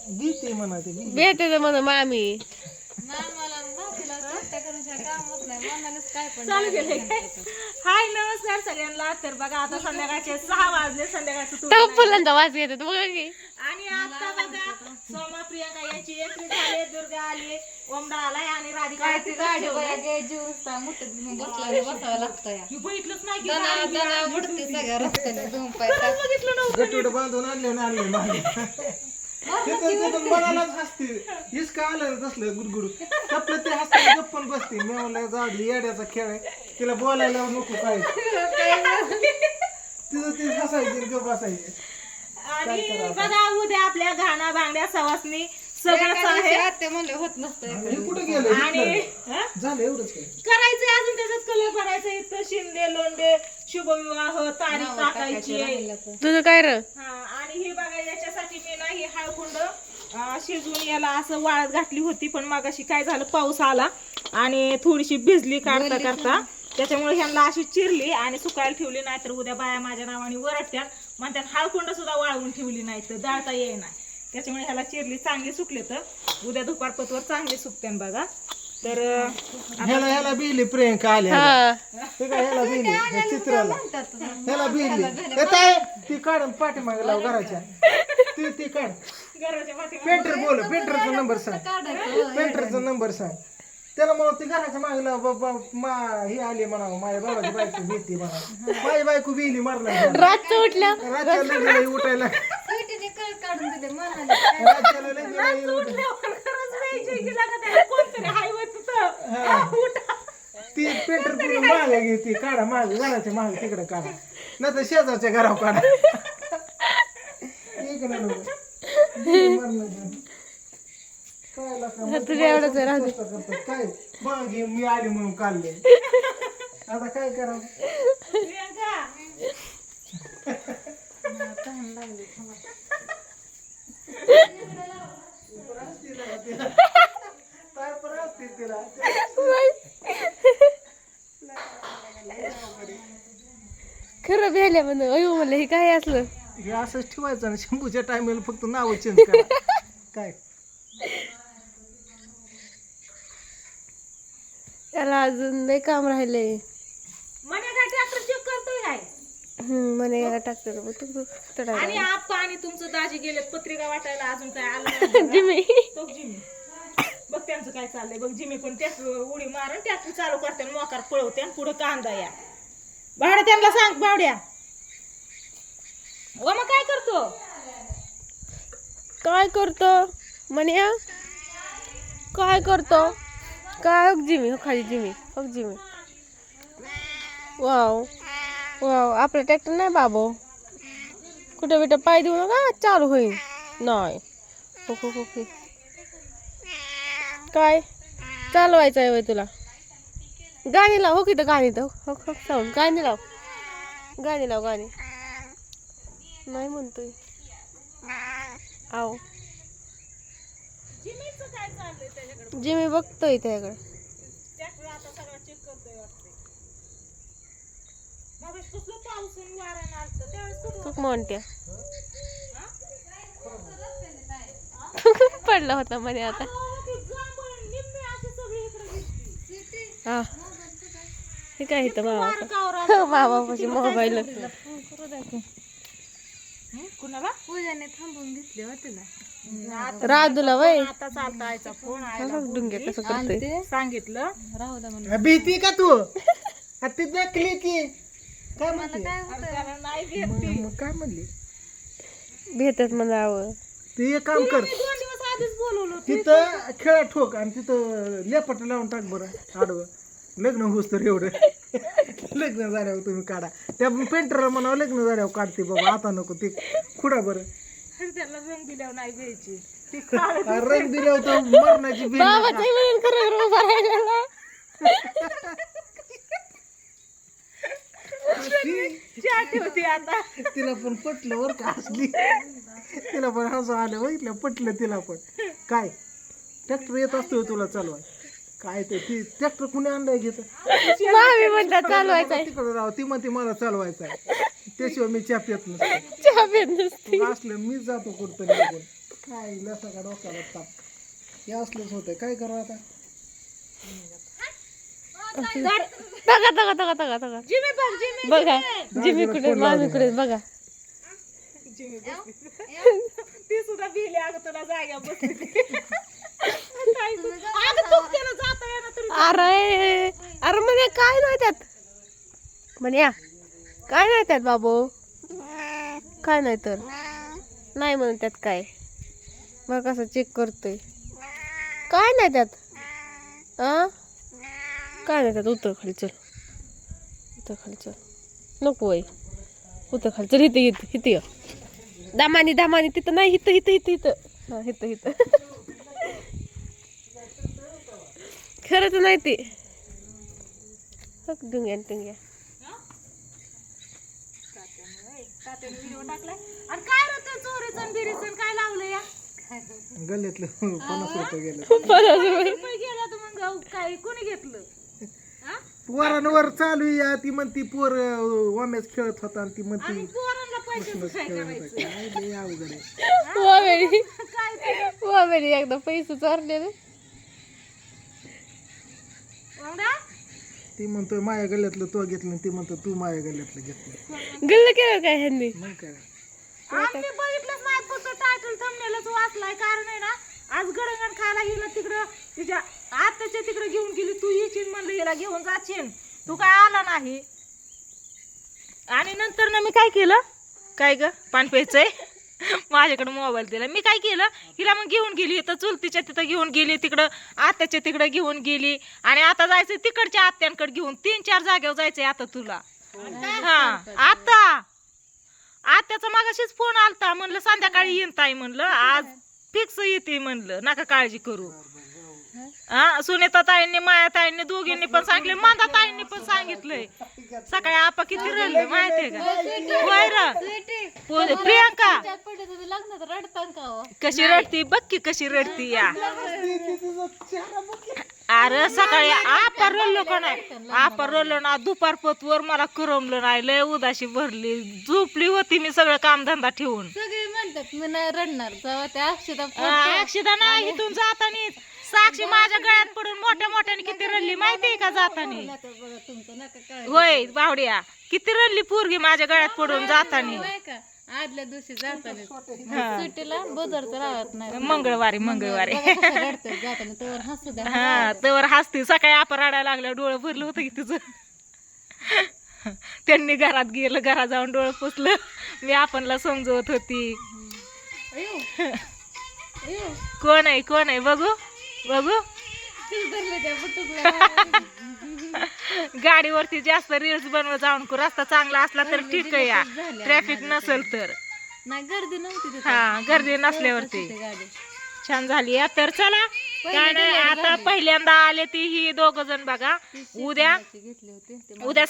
भीती म्हणा ते भेटते म्हणा मामी चालू केले हाय नमस्कार सगळ्यांना. तर बघा आता संध्याकाळचे 6 वाजले. संध्याकाळचं तर फुलांचा वास येतो बघा की. आणि आता बघा सोमा प्रियंका यांची एंट्री झाली. दुर्गा आली, ओमडा आलाय आणि राधिका बघितलंच नाही की बघितलं नव्हतं. गटुड बांधून आणले ना आणले मागे तिथं मनालाच हसते. हीच का आलं तसलं गुडगुड आपलं ते हसते गप्पन बसते. मी म्हणलं जाऊ दे येड्याचा खेळ आहे, तिला बोलायला नको काय तिथं ते हसायचे गप बसायचे. आणि बघा उद्या आपल्या घाणा बांगड्या सवासनी सगळंच आहे. ते म्हणले होत नसतं. हे कुठं गेलं आणि झालं एवढंच काय करायचंय अजून त्याच्यात कलर भरायचं. इथं शिंदे लोंडे शुभविवाह तारीख टाकायची आहे. तुझं काय र आणि हे बघा याच्यासाठी मी ना ही हळकुंड शिजवून याला असं वाळत घातली होती. पण मगाशी काय झालं पाऊस आला आणि थोडीशी भिजली काढता करता. त्याच्यामुळे ह्यांना अशी चिरली आणि सुकायला ठेवली. नाही तर उद्या बाया माझ्या नावाने वरटत्यात म्हणतात हळकुंड सुद्धा वाळवून ठेवली नाही तर दाळता येई नाही. त्याच्यामुळे ह्याला चिरली चांगली सुकले तर उद्या दुपारपतवर चांगली सुकते बघा. तर ह्याला बिली प्रियंका आल्या ते काय ह्याला बिली ह्या चित्राला ह्याला बिली येताय ती काढून पाठीमागे लाव घराच्या ती काढ. घराच्या पाठी पेंटर बोल पेंटरचा नंबर सांग. पेंटरचा नंबर सांग त्याला म्हणून ती घराच्या मागे लाव. बाबा ही आली म्हणा माझ्या बाबाची बायको भीती म्हणा माझी बायको बिली मारला रातचं उठल्या रातच्या लग्नाला उठायला काढून दिले रातच्याला लग्नाला ती पेंटर पूर्ण मागे घेते काढा मागे घराच्या मागे तिकडे काढा नाही तर शेजारच्या घरावर काढा इकडे नको. तुझ्या एवढंच आहे राहू दे. काय बघ मी आली म्हणून काढले आता काय करावं. खरं भेल्या म्हणून अयो म्हणलं हे काय असलं. हे असंच ठेवायचं ना शंभूच्या टायमाला फक्त नाव चेंज करा काय. त्याला अजून लय काम राहिलंय. म्हणे काय ट्रॅक्टर चेक करतोय काय म्हणे याला टाकतो आणि आप्पा आणि तुमचं दाजी गेलेत पत्रिका वाटायला अजून काय आलं नाही. जिमी तो जिमी बघ त्यांचं काय चाललंय बघ. जिमी पण ट्रॅक्टर उडी मारून ट्रॅक्टर चालू करते मोकार पळवते आणि पुढे कांदा या भावड्या त्यांना सांग. भावड्या व मग काय करतो काय करतो म्हणे काय करतो काय हो जिमी हो खाली जिमी हो जिमी. वाव वाव आपलं ट्रॅक्टर नाही बाबो कुठं बिटं पाय देऊ नका चालू होईल नाही. ओके काय चालवायचं आहे तुला. गाणी लाव हो की तर गाणी तर हो हो साऊंड गाणी लाव गाणी लाव गाणी नाही म्हणतोय आव जिमीचं काय चाललंय त्याच्याकडे. जिमी बघतोय त्याकडे. ट्रॅक्टर आता सगळं चेक करतोय वाटते. मग कसलं पाऊस आणि वारा आलतं त्यावेळेस कुठं खूप म्हणत्या पडला होता म्हणे आता. हा हे काय इथं बाबा बाबापाशी मोबाईल कुणाला पूजाने थांबून घेतले होते ना. राजूला वय आता चालता आयचा फोन डुंग्या कसं करतोय सांगितलं राहू द्या म्हणून. भीती का तू ती दाखली की काय म्हणते त्याला नाही घेत. मग काय म्हणली भेटत म्हणावं. तू एक काम कर 2 दिवस आधीच बोलवलं. तिथं खेळा ठोक आणि तिथं लेपट लावून टाक बरं आडवं. लग्न होस तर एवढं लग्न झाल्यावर तुम्ही काढा. त्या पेंटरला म्हणावं लग्न झाल्यावर काढते बाबा आता नको ते खुडा बरं. त्याला रंग दिल्यावर नाही घ्यायची. ती रंग दिल्यावर तर मरणाची भीती. बाबाचं म्हणून खरं उभा राहिलेला. होती आता तिला पण पटलं वर का असली तिला पण हसू आलं बघितलं पटलं तिला पण. काय ट्रॅक्टर येत असतो तुला चालवाय काय ते ती ट्रॅक्टर कुणी आणलाय घेत मामी म्हणतात चालवायचंय तिकडे राव ती म्हणते मला चालवायचं आहे त्याशिवाय मी चहा पित नसतो. चहा पेत नसते. असलं मी जातो कुठतरी निघून. काय लसा का डोक्याला ताप हे असलंच होतंय काय करू आता तगा तगा तगा तगा तगा जिमी बघ जिमी बघा जिमी कुठे मामी कुठे बघा ती सुद्धा भिली अगं तुला जाग्या बसली अगं तू त्याला जाता येणार तरी अरे अरे म्हणे काय नाही त्यात म्हणे काय नाही त्यात बाबू काय नाही तर नाही म्हणून त्यात काय मग कसं चेक करतोय काय नाही त्यात काय नाही त्यात उतर खाली चल उतर खाली चल नको वय उतर खाली चल इथं इथं इथं ये दामानी दामानी तिथं नाही इथं इथं इथं इथं हा इथं इथं खरंच नाही ते डुंग्या टुंग्या तात्याने व्हिडिओ टाकलाय आणि काय रे ते चोरीचं बिरीचं काय लावलं या गल्ल्यातलं 50 रुपये गेलं 50 रुपये रुपये गेला तर मग काय कोणी घेतलं वरांवर चालू या ती म्हणती पोर वाम्याच खेळत होता आणि ती आणि म्हणती पोरांना पैशाचं काय करायचं काय लय अवघड आहे वामेरी एकदा पैसे चोरलेले एवढा ती म्हणतोय माझ्या गल्ल्यातलं तो घेतलं ती म्हणतो तू माझ्या गल्ल्यातलं घेतलं गल्ल केलं काय ह्यांनी मग काय आम्ही बघितलंच नाही फक्त टायटल थंबनेलच वाचलाय कारण आहे ना आज गडंगण खायला हिला तिकडं तिच्या आत्याच्या तिकडे घेऊन गेली तू येशील म्हणलं हिला घेऊन जाशील तू काय आला नाही आणि नंतर ना मी काय केलं काय ग पान प्यायचंय माझ्याकडे मोबाईल दिला मी काय केलं हिला मग घेऊन गेली तर चुलतीच्या तिथं घेऊन गेली तिकडं आत्याच्या तिकडे घेऊन गेली आणि आता जायचं तिकडच्या आत्यांकडे घेऊन 3-4 जागेवर जायचंय आता तुला हा आता आत्याचा मागाशीच फोन आलता म्हणलं संध्याकाळी येईन ताई म्हणलं आज फिक्स येते म्हणलं नका काळजी करू हा सुनेता ताईंनी माया ताईंनी दोघींनी पण सांगितले मांदा ताईंनी पण सांगितलंय सकाळी आपा किती रडलं माहितीये का होय र प्रियांका लग्नात रडतान का हो कशी रडती बघ की कशी रडती या अरे सकाळी आपा रडलो का नाही आपा रडलो ना दुपार पतवर मला करमलं नाही लय उदाशी भरली झोपली होती मी सगळं कामधंदा ठेवून सगळे म्हणतात मी नाही रडणार जेव्हा त्या अक्षता अक्षदा नाही इथून जातानी साक्षी माझ्या गळ्यात पडून मोठ्या मोठ्याने किती रडली माहितीये का जातानी बघा तुमचं नका काय होय बावड्या किती रडली पोरगी माझ्या गळ्यात पडून जातानी नाही का आदल्या दिवशी जाताना सुट्टीला बदरचं राहत नाही मंगळवारी बघा कसं रडतात जाताना तोवर हसू द्या हा तवर हसती सकाळी आपण रडायला लागल्या डोळं भरलं होतं की तुझं त्यांनी घरात गेलं घरात जाऊन डोळं पुसलं मी आपणला समजवत होती कोण आहे बघू बघू गाडीवरती जास्त रील्स बनवत जाऊन रस्ता चांगला असला तर ठीक आहे या ट्रॅफिक नसेल तर नाही गर्दी नव्हती तिथे हा गर्दी नसल्यावरती गाडी छान झाली या तर चला काय नाही आता पहिल्यांदा आले ती ही 2 जण बघा उद्या घेतली होती उद्या